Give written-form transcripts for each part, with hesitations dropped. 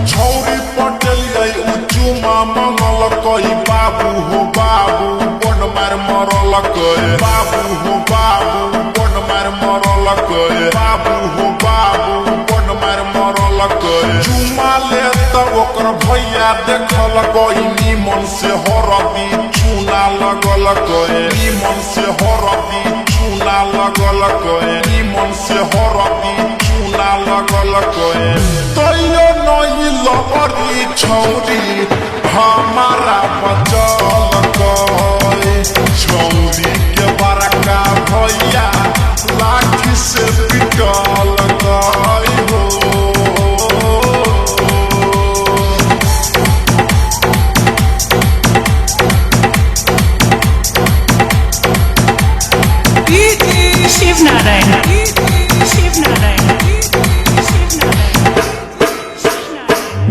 छौरी पटेलियै चुमा मंगल कई बाबू हो बाबू बन मार मरल कई बाबू हो बाबू बन मार मरल कई बाबू हो बाबू बन मार मरल कई चुमा ले त ओकर भैया देखल कई निमन से हरदी चूना लगल कई निमन से हरदी चूना लगल कई निमन से हरदी चूना लगल कई तैयो नहीं लबरी छौरी हमारा बचल कई छौरी के बड़का भैया लाठी से पिटल कई हो Shiv Narayan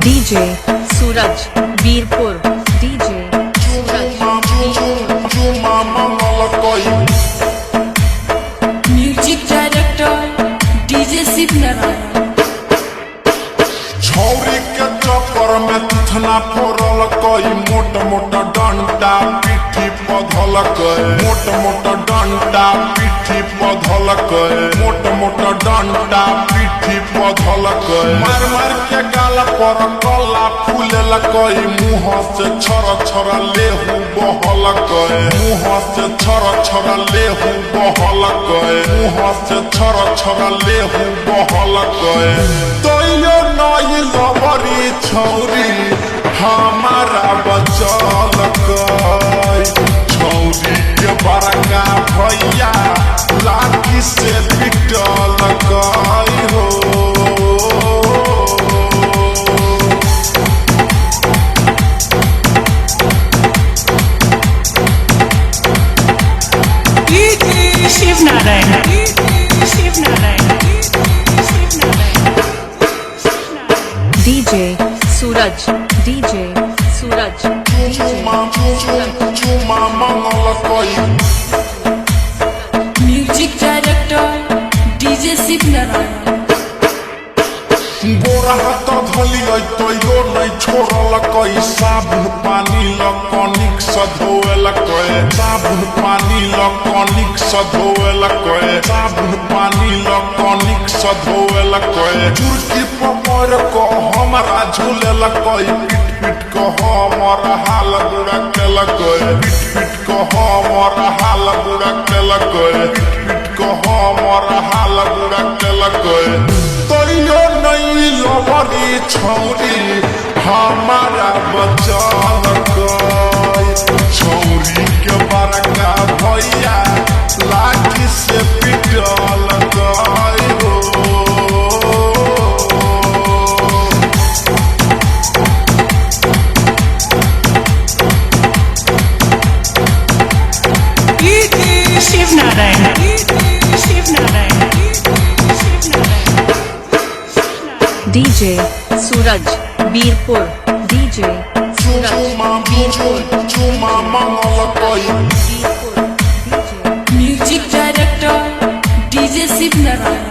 DJ Suraj Virpur DJ music director DJ Shiv Narayan छौरी के चक्कर में तुथना फोड़ल कई मोट मोट डंडा पीठी पधल कई मोट मोट डंडा पीठी पधल कई मोट मोट डंडा पीठी पधल कई मार मार के गाल पर कला फूलल कई मुंह से छर छर लेहू बहल कई मुंह से छर छर लेहू बहल कई मुंह से छर छर लेहू बहल कई तैयो नहीं लबरी छौरी हमारा बचल कई छौरी के बड़का भैया लाठी से पिटल कई हो शिव नारायण डीजे सूरज डीजे सूरज चुमा मंगल कई music director DJ Shiv Narayan गोरा हाथ धलियै तैयो नहीं छोड़ल कई साबुन पानी लकनिक से धोएल कई साबुन पानी लकनिक से धोएल कई साबुन पानी लकनिक से धोएल कई चुरकी पकड़ को हमारा झूलेल कई पीट पीट को हमारा हाल बुरा केल कई पीट पीट को हमारा हाल बुरा केल कई पीट पीट को हमारा हाल बुरा केल कई तैयो नहीं लबरी छौरी हमारा बचल कई छौरी के बड़का भैया लाठी से पिटल कई हो शिव नारायण डीजे सूरज वीरपुर डीजे सूरज वीरपुर चुमा मंगल कई music director DJ Shiv Narayan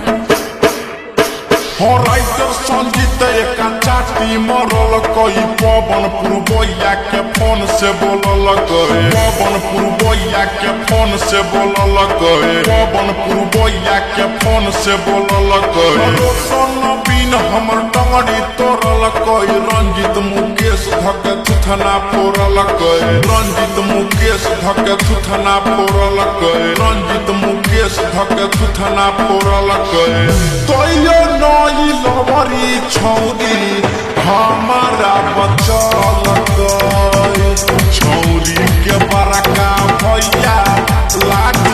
writer संगीत एक चाटी मरल कई पवन पुरबैया के फोन से बोलल कई पवन पुरबैया के फोन से बोलल कई पवन पुरबैया के फोन से बोलल कई रोशन बिन हमर टंगड़ी तोड़ल कई रंजित मुकेश धके थुथना फोड़ल कई रंजित मुकेश धके थुथना फोड़ल कई रंजित मुकेश धके थुथना फोड़ल कई तैयो नहीं लबरी छौरी हमारा बचल कई छौरी के बड़का भैया लाठी